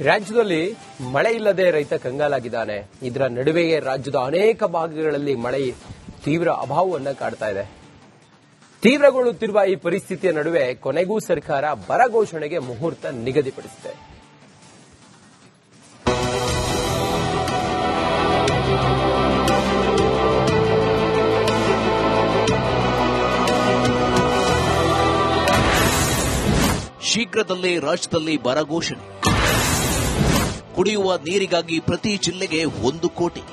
ರಾಜ್ಯದಲ್ಲಿ ಮಳೆ ಇಲ್ಲದೆ ರೈತ ಕಂಗಾಲಾಗಿದ್ದಾನೆ. ಇದರ ನಡುವೆಯೇ ರಾಜ್ಯದ ಅನೇಕ ಭಾಗಗಳಲ್ಲಿ ಮಳೆ ತೀವ್ರ ಅಭಾವವನ್ನು ಕಾಡ್ತಾ ಇದೆ. ತೀವ್ರಗೊಳ್ಳುತ್ತಿರುವ ಈ ಪರಿಸ್ಥಿತಿಯ ನಡುವೆ ಕೊನೆಗೂ ಸರ್ಕಾರ ಬರ ಘೋಷಣೆಗೆ ಮುಹೂರ್ತ ನಿಗದಿಪಡಿಸಿದೆ. ಶೀಘ್ರದಲ್ಲೇ ರಾಜ್ಯದಲ್ಲಿ ಬರ ಘೋಷಣೆ. ಕುಡಿಯುವ ನೀರಿಗಾಗಿ ಪ್ರತಿ ಜಿಲ್ಲೆಗೆ 1 ಕೋಟಿ.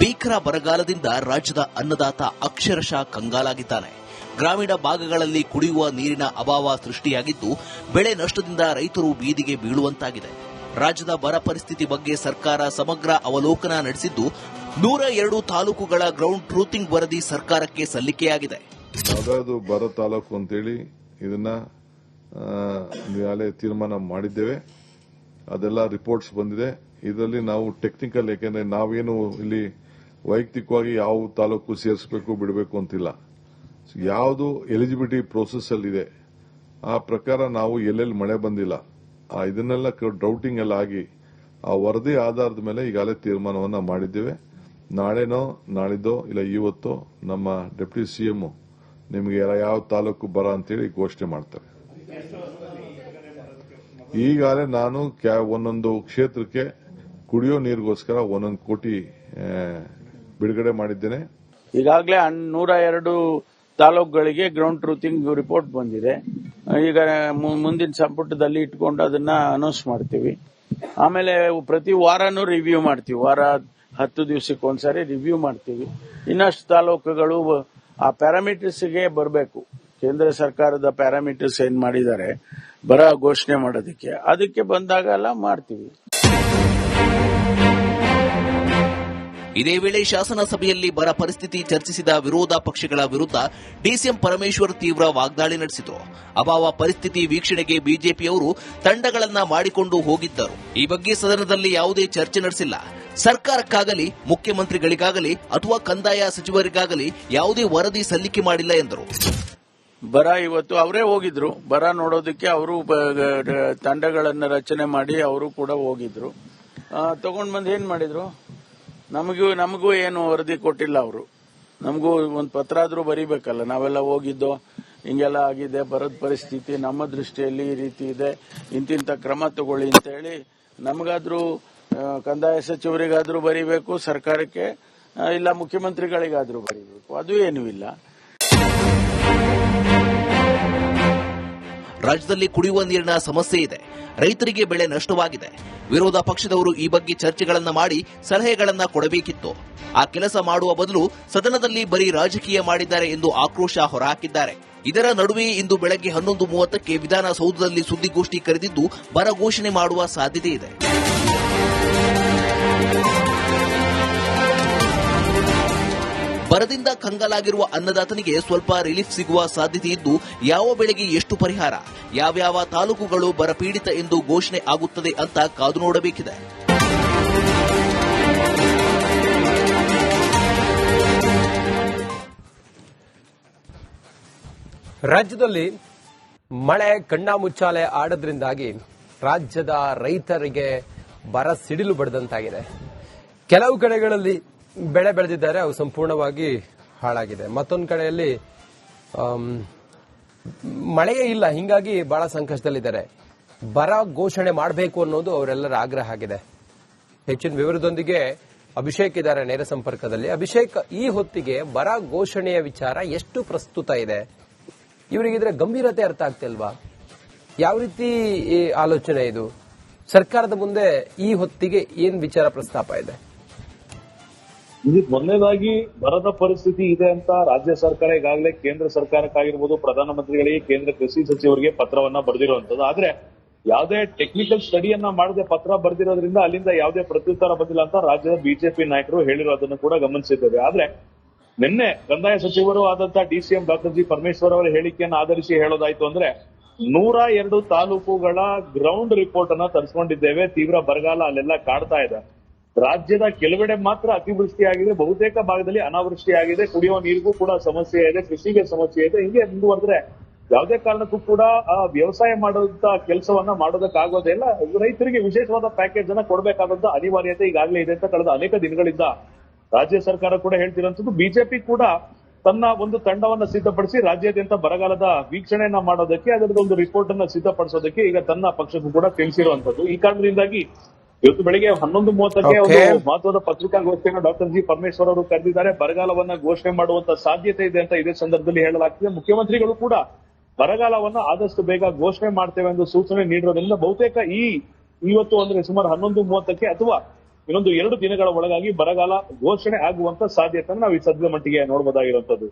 ಭೀಕರ ಬರಗಾಲದಿಂದ ರಾಜ್ಯದ ಅನ್ನದಾತ ಅಕ್ಷರಶಃ ಕಂಗಾಲಾಗಿದ್ದಾನೆ. ಗ್ರಾಮೀಣ ಭಾಗಗಳಲ್ಲಿ ಕುಡಿಯುವ ನೀರಿನ ಅಭಾವ ಸೃಷ್ಟಿಯಾಗಿದ್ದು, ಬೆಳೆ ನಷ್ಟದಿಂದ ರೈತರು ಬೀದಿಗೆ ಬೀಳುವಂತಾಗಿದೆ. ರಾಜ್ಯದ ಬರ ಪರಿಸ್ಥಿತಿ ಬಗ್ಗೆ ಸರ್ಕಾರ ಸಮಗ್ರ ಅವಲೋಕನ ನಡೆಸಿದ್ದು, 102 ತಾಲೂಕುಗಳ ಗ್ರೌಂಡ್ ಟ್ರೂತಿಂಗ್ ವರದಿ ಸರ್ಕಾರಕ್ಕೆ ಸಲ್ಲಿಕೆಯಾಗಿದೆ. ಯಾವ್ದಾದ್ರು ಬರ ತಾಲೂಕು ಅಂತೇಳಿ ಇದನ್ನ ತೀರ್ಮಾನ ಮಾಡಿದ್ದೇವೆ. ಅದೆಲ್ಲ ರಿಪೋರ್ಟ್ಸ್ ಬಂದಿದೆ. ಇದರಲ್ಲಿ ನಾವು ಟೆಕ್ನಿಕಲ್, ಯಾಕೆಂದ್ರೆ ನಾವೇನು ಇಲ್ಲಿ ವೈಯಕ್ತಿಕವಾಗಿ ಯಾವ ತಾಲೂಕು ಸೇರಿಸಬೇಕು ಬಿಡಬೇಕು ಅಂತಿಲ್ಲ. ಯಾವುದು ಎಲಿಜಿಬಿಲಿಟಿ ಪ್ರೋಸೆಸ್ ಅಲ್ಲಿ ಇದೆ ಆ ಪ್ರಕಾರ ನಾವು ಎಲ್ಲೆಲ್ಲಿ ಮಳೆ ಬಂದಿಲ್ಲ ಇದನ್ನೆಲ್ಲ ಡೌಟಿಂಗ್ ಎಲ್ಲ ಆಗಿ ಆ ವರದಿ ಆಧಾರದ ಮೇಲೆ ಈಗಾಗಲೇ ತೀರ್ಮಾನವನ್ನ ಮಾಡಿದ್ದೇವೆ. ನಾಳೆನೋ ನಾಳಿದ್ದೋ ಇಲ್ಲ ಇವತ್ತೋ ನಮ್ಮ ಡೆಪ್ಯೂಟಿ ಸಿಎಂ ನಿಮಗೆ ಯಾವ ತಾಲೂಕು ಬರ ಅಂತೇಳಿ ಘೋಷಣೆ ಮಾಡ್ತಾರೆ. ಈಗಾಗಲೇ ನಾನು ಒಂದೊಂದು ಕ್ಷೇತ್ರಕ್ಕೆ ಕುಡಿಯೋ ನೀರಿಗೋಸ್ಕರ 1 ಕೋಟಿ ಬಿಡುಗಡೆ ಮಾಡಿದ್ದೇನೆ. ಈಗಾಗಲೇ 102 ತಾಲೂಕುಗಳಿಗೆ ಗ್ರೌಂಡ್ ಟ್ರೂತಿಂಗ್ ರಿಪೋರ್ಟ್ ಬಂದಿದೆ. ಈಗ ಮುಂದಿನ ಸಂಪುಟದಲ್ಲಿ ಇಟ್ಕೊಂಡು ಅದನ್ನ ಅನೌನ್ಸ್ ಮಾಡ್ತೀವಿ. ಆಮೇಲೆ ಪ್ರತಿ ವಾರನೂ ರಿವ್ಯೂ ಮಾಡ್ತೀವಿ. ವಾರ 10 ದಿವಸಕ್ಕೆ ಒಂದ್ಸರಿ ರಿವ್ಯೂ ಮಾಡ್ತೀವಿ. ಇನ್ನಷ್ಟು ತಾಲೂಕುಗಳು ಆ ಪ್ಯಾರಾಮೀಟರ್ಸ್ಗೆ ಬರಬೇಕು. ಕೇಂದ್ರ ಸರ್ಕಾರದ ಪ್ಯಾರಾಮೀಟರ್ಸ್ ಏನ್ ಮಾಡಿದ್ದಾರೆ ಬರ ಘೋಷಣೆ ಮಾಡೋದಕ್ಕೆ, ಅದಕ್ಕೆ ಬಂದಾಗೆಲ್ಲ ಮಾಡ್ತೀವಿ. ಇದೇ ವೇಳೆ ಶಾಸನಸಭೆಯಲ್ಲಿ ಬರ ಪರಿಸ್ಥಿತಿ ಚರ್ಚಿಸಿದ ವಿರೋಧ ಪಕ್ಷಗಳ ವಿರುದ್ಧ ಡಿಸಿಎಂ ಪರಮೇಶ್ವರ್ ತೀವ್ರ ವಾಗ್ದಾಳಿ ನಡೆಸಿದರು. ಅಭಾವ ಪರಿಸ್ಥಿತಿ ವೀಕ್ಷಣೆಗೆ ಬಿಜೆಪಿಯವರು ತಂಡಗಳನ್ನ ಮಾಡಿಕೊಂಡು ಹೋಗಿದ್ದರು. ಈ ಬಗ್ಗೆ ಸದನದಲ್ಲಿ ಯಾವುದೇ ಚರ್ಚೆ ನಡೆಸಿಲ್ಲ. ಸರ್ಕಾರಕ್ಕಾಗಲಿ ಮುಖ್ಯಮಂತ್ರಿಗಳಿಗಾಗಲಿ ಅಥವಾ ಕಂದಾಯ ಸಚಿವರಿಗಾಗಲಿ ಯಾವುದೇ ವರದಿ ಸಲ್ಲಿಕೆ ಮಾಡಿಲ್ಲ ಎಂದರು. ಬರ ಇವತ್ತು ಅವರೇ ಹೋಗಿದ್ರು. ಬರ ನೋಡೋದಕ್ಕೆ ಅವರು ತಂಡಗಳನ್ನ ರಚನೆ ಮಾಡಿ ಅವರು ಕೂಡ ಹೋಗಿದ್ರು. ತಗೊಂಡ್ ಬಂದು ಏನ್ ಮಾಡಿದ್ರು? ನಮಗೂ ಏನು ವರದಿ ಕೊಟ್ಟಿಲ್ಲ. ಅವರು ನಮಗೂ ಒಂದು ಪತ್ರ ಆದ್ರೂ ಬರೀಬೇಕಲ್ಲ. ನಾವೆಲ್ಲ ಹೋಗಿದ್ದೋ ಹಿಂಗೆಲ್ಲ ಆಗಿದೆ, ಬರದ ಪರಿಸ್ಥಿತಿ ನಮ್ಮ ದೃಷ್ಟಿಯಲ್ಲಿ ಈ ರೀತಿ ಇದೆ, ಇಂತಿಂತ ಕ್ರಮ ತಗೊಳ್ಳಿ ಅಂತ ಹೇಳಿ ನಮಗಾದ್ರೂ ಕಂದಾಯ ಸಚಿವರಿಗಾದ್ರೂ ಬರೀಬೇಕು, ಸರ್ಕಾರಕ್ಕೆ ಇಲ್ಲ ಮುಖ್ಯಮಂತ್ರಿಗಳಿಗಾದ್ರೂ ಬರೀಬೇಕು. ಅದು ಏನೂ ಇಲ್ಲ. ರಾಜ್ಯದಲ್ಲಿ ಕುಡಿಯುವ ನೀರಿನ ಸಮಸ್ಯೆ ಇದೆ. ರೈತರಿಗೆ ಬೆಳೆ ನಷ್ಟವಾಗಿದೆ. ವಿರೋಧ ಪಕ್ಷದವರು ಈ ಬಗ್ಗೆ ಚರ್ಚೆಗಳನ್ನ ಮಾಡಿ ಸಲಹೆಗಳನ್ನ ಕೊಡಬೇಕಿತ್ತು. ಆ ಕೆಲಸ ಮಾಡುವ ಬದಲು ಸದನದಲ್ಲಿ ಬರೀ ರಾಜಕೀಯ ಮಾಡಿದ್ದಾರೆ ಎಂದು ಆಕ್ರೋಶ ಹೊರಹಾಕಿದ್ದಾರೆ. ಇದರ ನಡುವೆ ಇಂದು ಬೆಳಗ್ಗೆ 11:30ಕ್ಕೆ ವಿಧಾನಸೌಧದಲ್ಲಿ ಸುದ್ದಿಗೋಷ್ಠಿ ಕರೆದಿದ್ದು ಬರ ಘೋಷಣೆ ಮಾಡುವ ಸಾಧ್ಯತೆ ಇದೆ. ಬರದಿಂದ ಕಂಗಾಲಾಗಿರುವ ಅನ್ನದಾತನಿಗೆ ಸ್ವಲ್ಪ ರಿಲೀಫ್ ಸಿಗುವ ಸಾಧ್ಯತೆ ಇದ್ದು, ಯಾವ ಬೆಳೆಗೆ ಎಷ್ಟು ಪರಿಹಾರ, ಯಾವ್ಯಾವ ತಾಲೂಕುಗಳು ಬರಪೀಡಿತ ಎಂದು ಘೋಷಣೆ ಆಗುತ್ತದೆ ಅಂತ ಕಾದು ನೋಡಬೇಕಿದೆ. ರಾಜ್ಯದಲ್ಲಿ ಮಳೆ ಕಣ್ಣಾಮುಚ್ಚಾಲೆ ಆಡೋದ್ರಿಂದಾಗಿ ರಾಜ್ಯದ ರೈತರಿಗೆ ಬರ ಸಿಡಿಲು ಬಡಿದಂತಾಗಿದೆ. ಕೆಲವು ಕಡೆಗಳಲ್ಲಿ ಬೆಳೆ ಬೆಳೆದಿದ್ದಾರೆ, ಅವು ಸಂಪೂರ್ಣವಾಗಿ ಹಾಳಾಗಿದೆ. ಮತ್ತೊಂದು ಕಡೆಯಲ್ಲಿ ಮಳೆಯೇ ಇಲ್ಲ, ಹಿಂಗಾಗಿ ಬಹಳ ಸಂಕಷ್ಟದಲ್ಲಿದ್ದಾರೆ. ಬರ ಘೋಷಣೆ ಮಾಡಬೇಕು ಅನ್ನೋದು ಅವರೆಲ್ಲರ ಆಗ್ರಹ ಆಗಿದೆ. ಹೆಚ್ಚಿನ ವಿವರದೊಂದಿಗೆ ಅಭಿಷೇಕ್ ಇದ್ದಾರೆ ನೇರ ಸಂಪರ್ಕದಲ್ಲಿ. ಅಭಿಷೇಕ್, ಈ ಹೊತ್ತಿಗೆ ಬರ ಘೋಷಣೆಯ ವಿಚಾರ ಎಷ್ಟು ಪ್ರಸ್ತುತ ಇದೆ? ಇವರಿಗಿದ್ರೆ ಗಂಭೀರತೆ ಅರ್ಥ ಆಗ್ತಿಲ್ವಾ? ಯಾವ ರೀತಿ ಆಲೋಚನೆ ಇದು? ಸರ್ಕಾರದ ಮುಂದೆ ಈ ಹೊತ್ತಿಗೆ ಏನ್ ವಿಚಾರ ಪ್ರಸ್ತಾಪ ಇದೆ? ಮೊದಲನೇದಾಗಿ ಬರದ ಪರಿಸ್ಥಿತಿ ಇದೆ ಅಂತ ರಾಜ್ಯ ಸರ್ಕಾರ ಈಗಾಗಲೇ ಕೇಂದ್ರ ಸರ್ಕಾರಕ್ಕಾಗಿರ್ಬೋದು, ಪ್ರಧಾನಮಂತ್ರಿಗಳಿಗೆ, ಕೇಂದ್ರ ಕೃಷಿ ಸಚಿವರಿಗೆ ಪತ್ರವನ್ನ ಬರೆದಿರುವಂತದ್ದು. ಆದ್ರೆ ಯಾವುದೇ ಟೆಕ್ನಿಕಲ್ ಸ್ಟಡಿಯನ್ನ ಮಾಡದೆ ಪತ್ರ ಬರೆದಿರೋದ್ರಿಂದ ಅಲ್ಲಿಂದ ಯಾವುದೇ ಪ್ರತ್ಯುತ್ತರ ಬಂದಿಲ್ಲ ಅಂತ ರಾಜ್ಯದ ಬಿಜೆಪಿ ನಾಯಕರು ಹೇಳಿರೋದನ್ನು ಕೂಡ ಗಮನಿಸಿದ್ದೇವೆ. ಆದ್ರೆ ನಿನ್ನೆ ಕಂದಾಯ ಸಚಿವರು ಆದಂತ ಡಿಸಿಎಂ ಡಾಕ್ಟರ್ ಜಿ ಪರಮೇಶ್ವರ್ ಅವರ ಹೇಳಿಕೆಯನ್ನು ಆಧರಿಸಿ ಹೇಳೋದಾಯ್ತು ಅಂದ್ರೆ 102 ತಾಲೂಕುಗಳ ಗ್ರೌಂಡ್ ರಿಪೋರ್ಟ್ ಅನ್ನ ತರಿಸ್ಕೊಂಡಿದ್ದೇವೆ. ತೀವ್ರ ಬರಗಾಲ ಅಲ್ಲೆಲ್ಲ ಕಾಡ್ತಾ ಇದೆ. ರಾಜ್ಯದ ಕೆಲವೆಡೆ ಮಾತ್ರ ಅತಿವೃಷ್ಟಿಯಾಗಿದೆ, ಬಹುತೇಕ ಭಾಗದಲ್ಲಿ ಅನಾವೃಷ್ಟಿಯಾಗಿದೆ, ಕುಡಿಯುವ ನೀರಿಗೂ ಕೂಡ ಸಮಸ್ಯೆ ಇದೆ, ಕೃಷಿಗೆ ಸಮಸ್ಯೆ ಇದೆ. ಹಿಂಗೆ ಮುಂದುವರೆದ್ರೆ ಯಾವುದೇ ಕಾರಣಕ್ಕೂ ಕೂಡ ವ್ಯವಸಾಯ ಮಾಡುವಂತ ಕೆಲಸವನ್ನ ಮಾಡೋದಕ್ಕಾಗೋದಿಲ್ಲ. ರೈತರಿಗೆ ವಿಶೇಷವಾದ ಪ್ಯಾಕೇಜ್ ಅನ್ನ ಕೊಡಬೇಕಾದಂತ ಅನಿವಾರ್ಯತೆ ಈಗಾಗಲೇ ಇದೆ ಅಂತ ಕಳೆದ ಅನೇಕ ದಿನಗಳಿಂದ ರಾಜ್ಯ ಸರ್ಕಾರ ಕೂಡ ಹೇಳ್ತಿರುವಂತದ್ದು. ಬಿಜೆಪಿ ಕೂಡ ತನ್ನ ಒಂದು ತಂಡವನ್ನ ಸಿದ್ಧಪಡಿಸಿ ರಾಜ್ಯಾದ್ಯಂತ ಬರಗಾಲದ ವೀಕ್ಷಣೆಯನ್ನ ಮಾಡೋದಕ್ಕೆ, ಅದರದ ಒಂದು ರಿಪೋರ್ಟ್ ಅನ್ನ ಸಿದ್ಧಪಡಿಸೋದಕ್ಕೆ ಈಗ ತನ್ನ ಪಕ್ಷಕ್ಕೂ ಕೂಡ ತಿಳಿಸಿರುವಂತದ್ದು. ಈ ಕಾರಣದಿಂದಾಗಿ ಇವತ್ತು ಬೆಳಿಗ್ಗೆ 11:30ಕ್ಕೆ ಒಂದು ಮಹತ್ವದ ಪತ್ರಿಕಾಗೋಷ್ಠಿಯನ್ನು ಡಾಕ್ಟರ್ ಜಿ ಪರಮೇಶ್ವರ್ ಅವರು ಕರೆದಿದ್ದಾರೆ. ಬರಗಾಲವನ್ನ ಘೋಷಣೆ ಮಾಡುವಂತ ಸಾಧ್ಯತೆ ಇದೆ ಅಂತ ಇದೇ ಸಂದರ್ಭದಲ್ಲಿ ಹೇಳಲಾಗ್ತಿದೆ. ಮುಖ್ಯಮಂತ್ರಿಗಳು ಕೂಡ ಬರಗಾಲವನ್ನ ಆದಷ್ಟು ಬೇಗ ಘೋಷಣೆ ಮಾಡ್ತೇವೆ ಎಂದು ಸೂಚನೆ ನೀಡಿರೋದ್ರಿಂದ ಬಹುತೇಕ ಇವತ್ತು ಅಂದ್ರೆ ಸುಮಾರು 11:30ಕ್ಕೆ ಅಥವಾ ಇನ್ನೊಂದು 2 ದಿನಗಳ ಒಳಗಾಗಿ ಬರಗಾಲ ಘೋಷಣೆ ಆಗುವಂತ ಸಾಧ್ಯತೆಯನ್ನು ನಾವು ಈ ಸದ್ಯದ ಮಟ್ಟಿಗೆ ನೋಡಬಹುದಾಗಿರುವಂತದ್ದು.